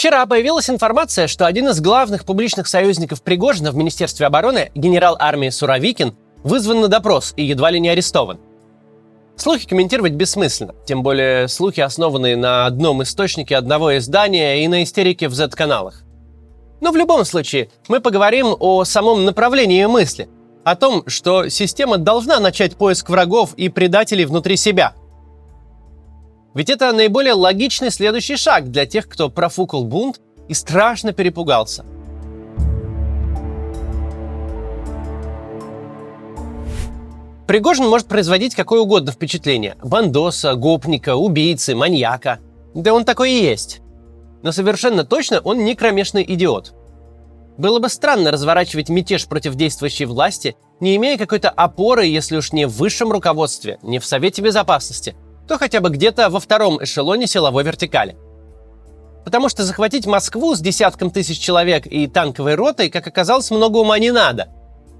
Вчера появилась информация, что один из главных публичных союзников Пригожина в Министерстве обороны, генерал армии Суровикин, вызван на допрос и едва ли не арестован. Слухи комментировать бессмысленно, тем более слухи, основанные на одном источнике одного издания и на истерике в Z-каналах. Но в любом случае, мы поговорим о самом направлении мысли, о том, что система должна начать поиск врагов и предателей внутри себя. Ведь это наиболее логичный следующий шаг для тех, кто профукал бунт и страшно перепугался. Пригожин может производить какое угодно впечатление – бандоса, гопника, убийцы, маньяка. Да он такой и есть. Но совершенно точно он не кромешный идиот. Было бы странно разворачивать мятеж против действующей власти, не имея какой-то опоры, если уж не в высшем руководстве, не в Совете Безопасности, то хотя бы где-то во втором эшелоне силовой вертикали. Потому что захватить Москву с десятком тысяч человек и танковой ротой, как оказалось, много ума не надо.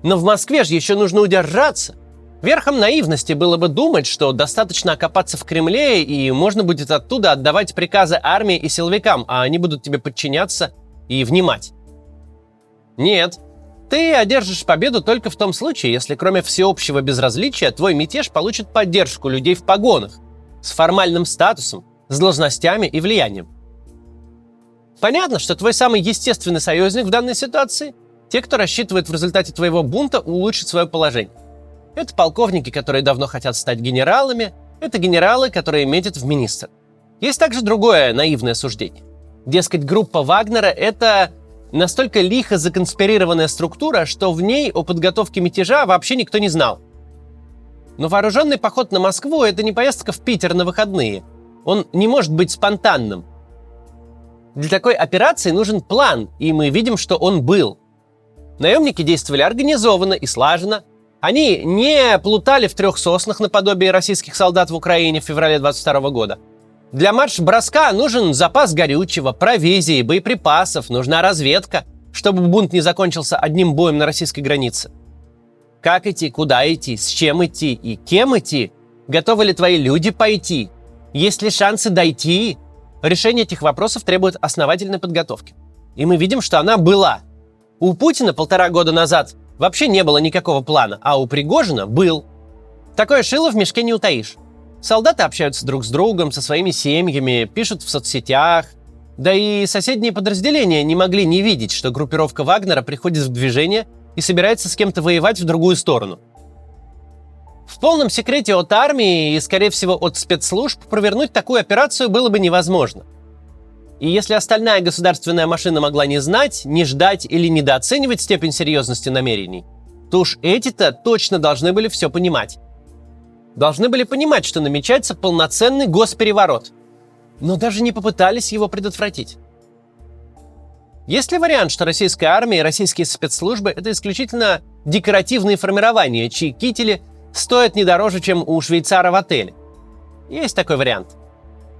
Но в Москве же еще нужно удержаться. Верхом наивности было бы думать, что достаточно окопаться в Кремле, и можно будет оттуда отдавать приказы армии и силовикам, а они будут тебе подчиняться и внимать. Нет. Ты одержишь победу только в том случае, если кроме всеобщего безразличия твой мятеж получит поддержку людей в погонах, с формальным статусом, с должностями и влиянием. Понятно, что твой самый естественный союзник в данной ситуации – те, кто рассчитывает в результате твоего бунта улучшить свое положение. Это полковники, которые давно хотят стать генералами, это генералы, которые метят в министр. Есть также другое наивное суждение. Дескать, группа Вагнера – это настолько лихо законспирированная структура, что в ней о подготовке мятежа вообще никто не знал. Но вооруженный поход на Москву – это не поездка в Питер на выходные. Он не может быть спонтанным. Для такой операции нужен план, и мы видим, что он был. Наемники действовали организованно и слаженно. Они не плутали в трех соснах наподобие российских солдат в Украине в феврале 22 года. Для марш-броска нужен запас горючего, провизии, боеприпасов, нужна разведка, чтобы бунт не закончился одним боем на российской границе. Как идти, куда идти, с чем идти и кем идти? Готовы ли твои люди пойти? Есть ли шансы дойти? Решение этих вопросов требует основательной подготовки. И мы видим, что она была. У Путина 1,5 года назад вообще не было никакого плана, а у Пригожина был. Такое шило в мешке не утаишь. Солдаты общаются друг с другом, со своими семьями, пишут в соцсетях. Да и соседние подразделения не могли не видеть, что группировка Вагнера приходит в движение и собирается с кем-то воевать в другую сторону. В полном секрете от армии и, скорее всего, от спецслужб провернуть такую операцию было бы невозможно. И если остальная государственная машина могла не знать, не ждать или недооценивать степень серьезности намерений, то уж эти-то точно должны были все понимать. Должны были понимать, что намечается полноценный госпереворот, но даже не попытались его предотвратить. Есть ли вариант, что российская армия и российские спецслужбы – это исключительно декоративные формирования, чьи кители стоят не дороже, чем у швейцара в отеле? Есть такой вариант.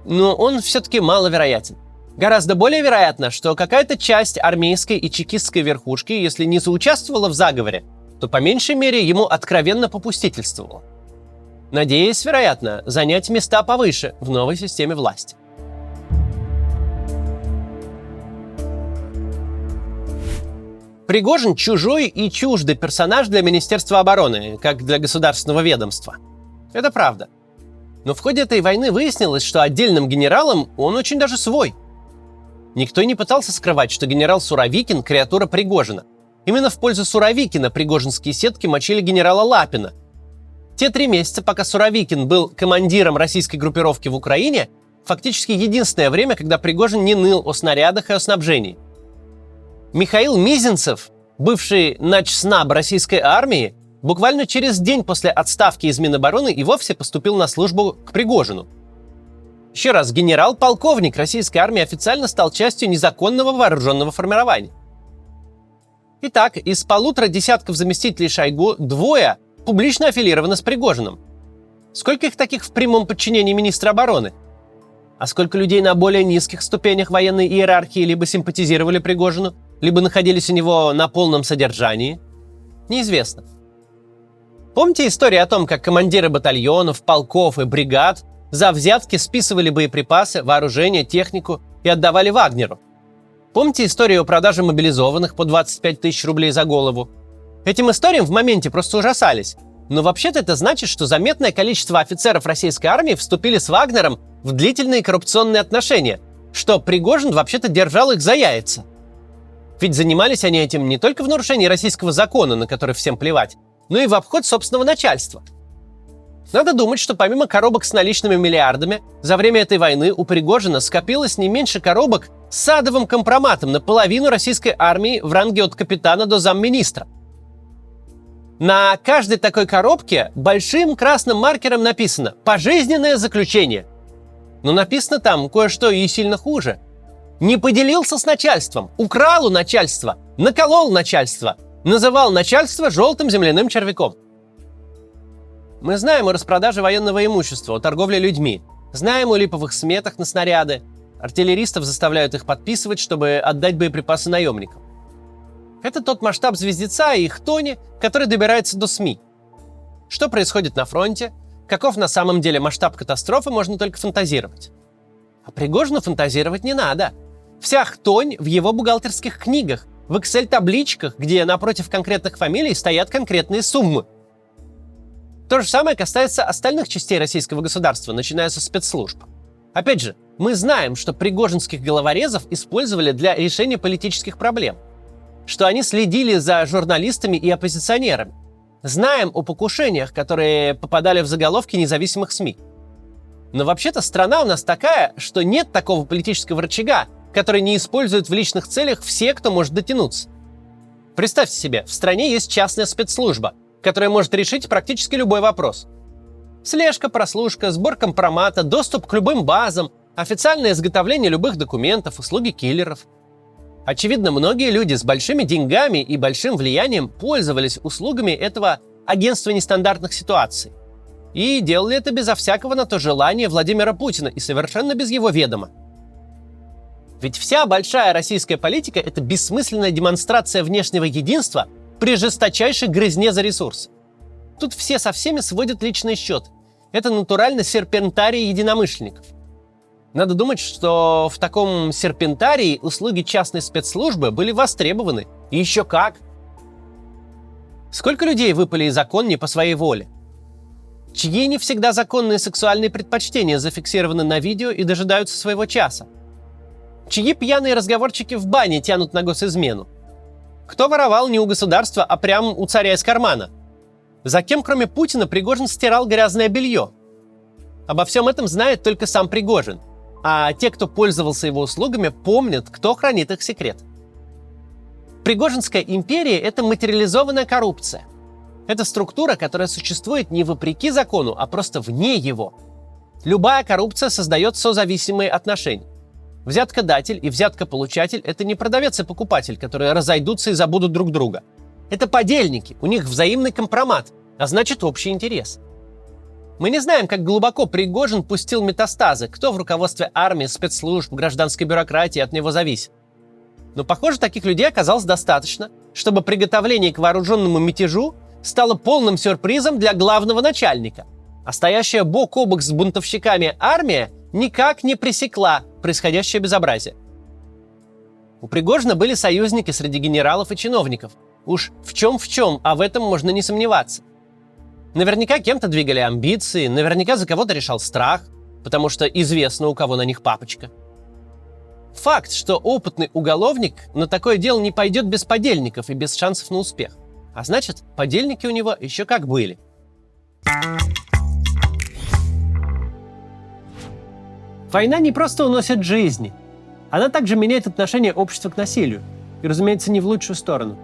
Но он все-таки маловероятен. Гораздо более вероятно, что какая-то часть армейской и чекистской верхушки, если не соучаствовала в заговоре, то по меньшей мере ему откровенно попустительствовала, надеясь, вероятно, занять места повыше в новой системе власти. Пригожин – чужой и чуждый персонаж для Министерства обороны, как для государственного ведомства. Это правда. Но в ходе этой войны выяснилось, что отдельным генералам он очень даже свой. Никто не пытался скрывать, что генерал Суровикин – креатура Пригожина. Именно в пользу Суровикина пригожинские сетки мочили генерала Лапина. Те 3 месяца, пока Суровикин был командиром российской группировки в Украине, фактически единственное время, когда Пригожин не ныл о снарядах и о снабжении. Михаил Мизинцев, бывший начснаб российской армии, буквально через день после отставки из Минобороны и вовсе поступил на службу к Пригожину. Еще раз, генерал-полковник российской армии официально стал частью незаконного вооруженного формирования. Итак, из 1,5 десятков заместителей Шойгу 2 публично аффилированы с Пригожиным. Сколько их таких в прямом подчинении министра обороны? А сколько людей на более низких ступенях военной иерархии либо симпатизировали Пригожину, либо находились у него на полном содержании? Неизвестно. Помните историю о том, как командиры батальонов, полков и бригад за взятки списывали боеприпасы, вооружение, технику и отдавали Вагнеру? Помните историю о продаже мобилизованных по 25 тысяч рублей за голову? Этим историям в моменте просто ужасались. Но вообще-то это значит, что заметное количество офицеров российской армии вступили с Вагнером в длительные коррупционные отношения, что Пригожин вообще-то держал их за яйца. Ведь занимались они этим не только в нарушении российского закона, на который всем плевать, но и в обход собственного начальства. Надо думать, что помимо коробок с наличными миллиардами, за время этой войны у Пригожина скопилось не меньше коробок с садовым компроматом на половину российской армии в ранге от капитана до замминистра. На каждой такой коробке большим красным маркером написано «Пожизненное заключение». Но написано там кое-что и сильно хуже. Не поделился с начальством, украл у начальства, наколол начальство, называл начальство желтым земляным червяком. Мы знаем о распродаже военного имущества, о торговле людьми, знаем о липовых сметах на снаряды, артиллеристов заставляют их подписывать, чтобы отдать боеприпасы наемникам. Это тот масштаб звездеца и хтони, который добирается до СМИ. Что происходит на фронте, каков на самом деле масштаб катастрофы, можно только фантазировать. А Пригожину фантазировать не надо. Вся хтонь в его бухгалтерских книгах, в Excel-табличках, где напротив конкретных фамилий стоят конкретные суммы. То же самое касается остальных частей российского государства, начиная со спецслужб. Опять же, мы знаем, что пригожинских головорезов использовали для решения политических проблем, что они следили за журналистами и оппозиционерами. Знаем о покушениях, которые попадали в заголовки независимых СМИ. Но вообще-то страна у нас такая, что нет такого политического рычага, который не используют в личных целях все, кто может дотянуться. Представьте себе, в стране есть частная спецслужба, которая может решить практически любой вопрос. Слежка, прослушка, сбор компромата, доступ к любым базам, официальное изготовление любых документов, услуги киллеров. Очевидно, многие люди с большими деньгами и большим влиянием пользовались услугами этого агентства нестандартных ситуаций. И делали это безо всякого на то желания Владимира Путина и совершенно без его ведома. Ведь вся большая российская политика – это бессмысленная демонстрация внешнего единства при жесточайшей грызне за ресурсы. Тут все со всеми сводят личные счеты. Это натурально серпентарий единомышленников. Надо думать, что в таком серпентарии услуги частной спецслужбы были востребованы. И еще как! Сколько людей выпали из окон не по своей воле? Чьи не всегда законные сексуальные предпочтения зафиксированы на видео и дожидаются своего часа? Чьи пьяные разговорчики в бане тянут на госизмену? Кто воровал не у государства, а прямо у царя из кармана? За кем, кроме Путина, Пригожин стирал грязное белье? Обо всем этом знает только сам Пригожин. А те, кто пользовался его услугами, помнят, кто хранит их секрет. Пригожинская империя – это материализованная коррупция. Это структура, которая существует не вопреки закону, а просто вне его. Любая коррупция создает созависимые отношения. Взяткодатель и взяткополучатель – это не продавец и покупатель, которые разойдутся и забудут друг друга. Это подельники, у них взаимный компромат, а значит общий интерес. Мы не знаем, как глубоко Пригожин пустил метастазы, кто в руководстве армии, спецслужб, гражданской бюрократии от него зависит. Но, похоже, таких людей оказалось достаточно, чтобы приготовление к вооруженному мятежу стало полным сюрпризом для главного начальника, а стоящая бок о бок с бунтовщиками армия никак не пресекла происходящее безобразие. У Пригожина были союзники среди генералов и чиновников. Уж в чем, а в этом можно не сомневаться. Наверняка кем-то двигали амбиции, наверняка за кого-то решал страх, потому что известно, у кого на них папочка. Факт, что опытный уголовник на такое дело не пойдет без подельников и без шансов на успех. А значит, подельники у него еще как были. Война не просто уносит жизни. Она также меняет отношение общества к насилию. И, разумеется, не в лучшую сторону.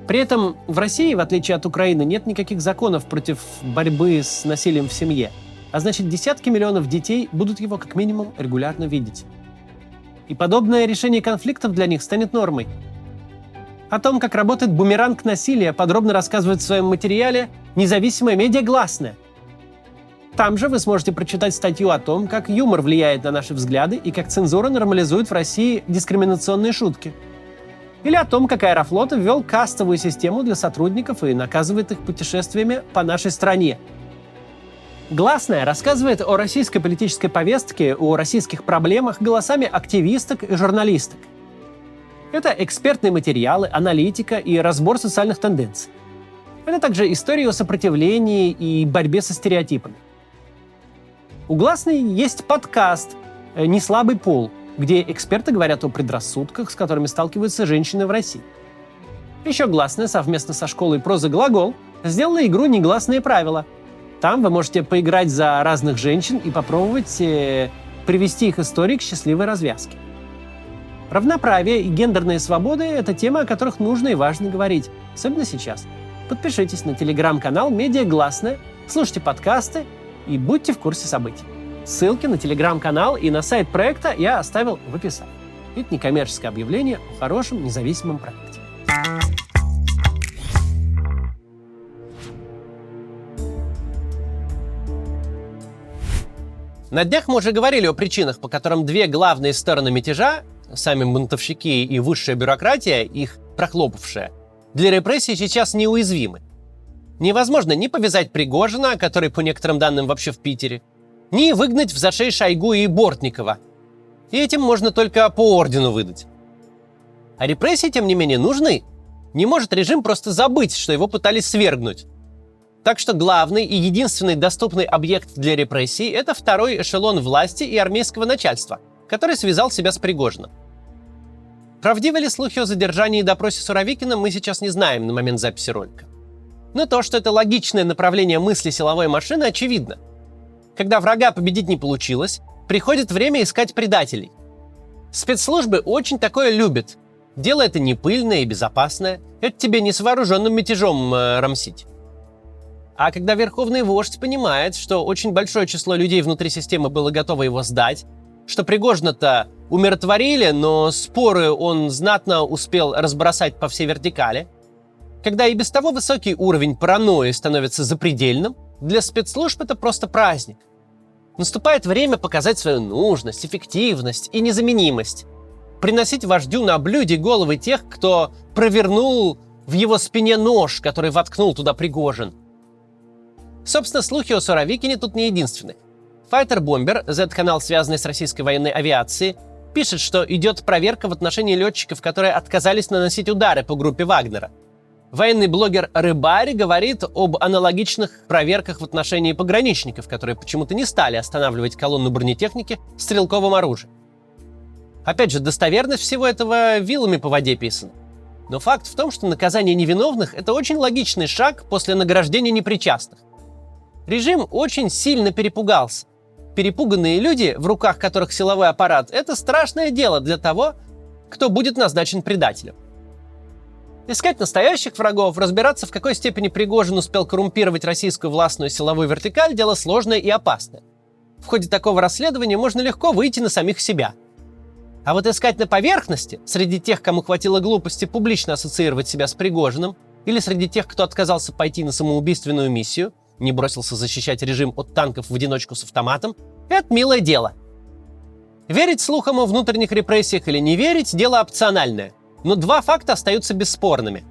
При этом в России, в отличие от Украины, нет никаких законов против борьбы с насилием в семье. А значит, десятки миллионов детей будут его как минимум регулярно видеть. И подобное решение конфликтов для них станет нормой. О том, как работает бумеранг насилия, подробно рассказывает в своем материале независимое медиа «Гласное». Там же вы сможете прочитать статью о том, как юмор влияет на наши взгляды и как цензура нормализует в России дискриминационные шутки. Или о том, как Аэрофлот ввел кастовую систему для сотрудников и наказывает их путешествиями по нашей стране. «Гласное» рассказывает о российской политической повестке, о российских проблемах голосами активисток и журналисток. Это экспертные материалы, аналитика и разбор социальных тенденций. Это также история о сопротивлении и борьбе со стереотипами. У Гласной есть подкаст «Неслабый пол», где эксперты говорят о предрассудках, с которыми сталкиваются женщины в России. Еще Гласная совместно со школой прозы «Глагол» сделала игру «Негласные правила». Там вы можете поиграть за разных женщин и попробовать привести их истории к счастливой развязке. Равноправие и гендерные свободы – это темы, о которых нужно и важно говорить, особенно сейчас. Подпишитесь на телеграм-канал «Медиа Гласная», слушайте подкасты и будьте в курсе событий. Ссылки на телеграм-канал и на сайт проекта я оставил в описании. Это некоммерческое объявление о хорошем независимом проекте. На днях мы уже говорили о причинах, по которым две главные стороны мятежа, сами бунтовщики и высшая бюрократия, их прохлопавшая, для репрессий сейчас неуязвимы. Невозможно ни повязать Пригожина, который, по некоторым данным, вообще в Питере, ни выгнать в зашей Шойгу и Бортникова. И этим можно только по ордену выдать. А репрессии, тем не менее, нужны. Не может режим просто забыть, что его пытались свергнуть. Так что главный и единственный доступный объект для репрессий – это второй эшелон власти и армейского начальства, который связал себя с Пригожиным. Правдивы ли слухи о задержании и допросе Суровикина, мы сейчас не знаем на момент записи ролика. Но то, что это логичное направление мысли силовой машины, очевидно. Когда врага победить не получилось, приходит время искать предателей. Спецслужбы очень такое любят. Дело это не пыльное и безопасное. Это тебе не с вооруженным мятежом рамсить. А когда верховный вождь понимает, что очень большое число людей внутри системы было готово его сдать, что Пригожина-то умиротворили, но споры он знатно успел разбросать по всей вертикали, когда и без того высокий уровень паранойи становится запредельным, для спецслужб это просто праздник. Наступает время показать свою нужность, эффективность и незаменимость. Приносить вождю на блюде головы тех, кто провернул в его спине нож, который воткнул туда Пригожин. Собственно, слухи о Суровикине тут не единственные. Файтер-бомбер, Z-канал, связанный с российской военной авиацией, пишет, что идет проверка в отношении летчиков, которые отказались наносить удары по группе Вагнера. Военный блогер Рыбарь говорит об аналогичных проверках в отношении пограничников, которые почему-то не стали останавливать колонну бронетехники стрелковым оружием. Опять же, достоверность всего этого вилами по воде писана. Но факт в том, что наказание невиновных – это очень логичный шаг после награждения непричастных. Режим очень сильно перепугался. Перепуганные люди, в руках которых силовой аппарат – это страшное дело для того, кто будет назначен предателем. Искать настоящих врагов, разбираться, в какой степени Пригожин успел коррумпировать российскую властную силовую вертикаль – дело сложное и опасное. В ходе такого расследования можно легко выйти на самих себя. А вот искать на поверхности, среди тех, кому хватило глупости публично ассоциировать себя с Пригожиным, или среди тех, кто отказался пойти на самоубийственную миссию, не бросился защищать режим от танков в одиночку с автоматом, это милое дело. Верить слухам о внутренних репрессиях или не верить – дело опциональное. Но два факта остаются бесспорными.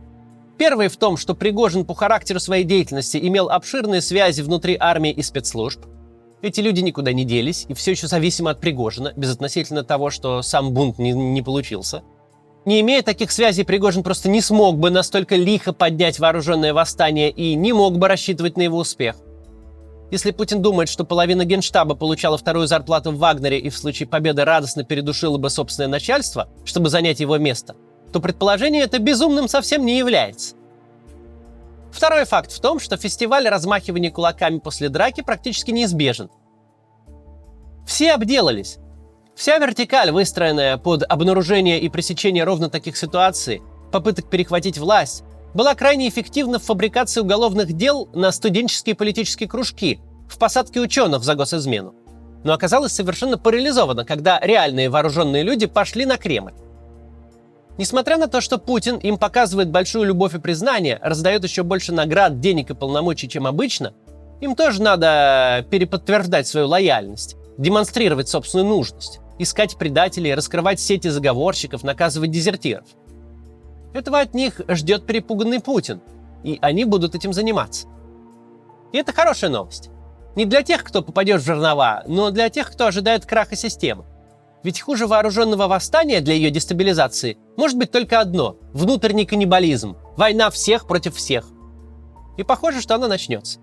Первый в том, что Пригожин по характеру своей деятельности имел обширные связи внутри армии и спецслужб. Эти люди никуда не делись и все еще зависимы от Пригожина, безотносительно того, что сам бунт не получился. Не имея таких связей, Пригожин просто не смог бы настолько лихо поднять вооруженное восстание и не мог бы рассчитывать на его успех. Если Путин думает, что половина генштаба получала вторую зарплату в Вагнере и в случае победы радостно передушила бы собственное начальство, чтобы занять его место, то предположение это безумным совсем не является. Второй факт в том, что фестиваль размахивания кулаками после драки практически неизбежен. Все обделались. Вся вертикаль, выстроенная под обнаружение и пресечение ровно таких ситуаций, попыток перехватить власть, была крайне эффективна в фабрикации уголовных дел на студенческие политические кружки, в посадке ученых за госизмену. Но оказалась совершенно парализована, когда реальные вооруженные люди пошли на Кремль. Несмотря на то, что Путин им показывает большую любовь и признание, раздает еще больше наград, денег и полномочий, чем обычно, им тоже надо переподтверждать свою лояльность, демонстрировать собственную нужность, искать предателей, раскрывать сети заговорщиков, наказывать дезертиров. Этого от них ждет перепуганный Путин, и они будут этим заниматься. И это хорошая новость. Не для тех, кто попадет в жернова, но для тех, кто ожидает краха системы. Ведь хуже вооруженного восстания для ее дестабилизации может быть только одно – внутренний каннибализм, война всех против всех. И похоже, что она начнется.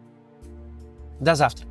До завтра.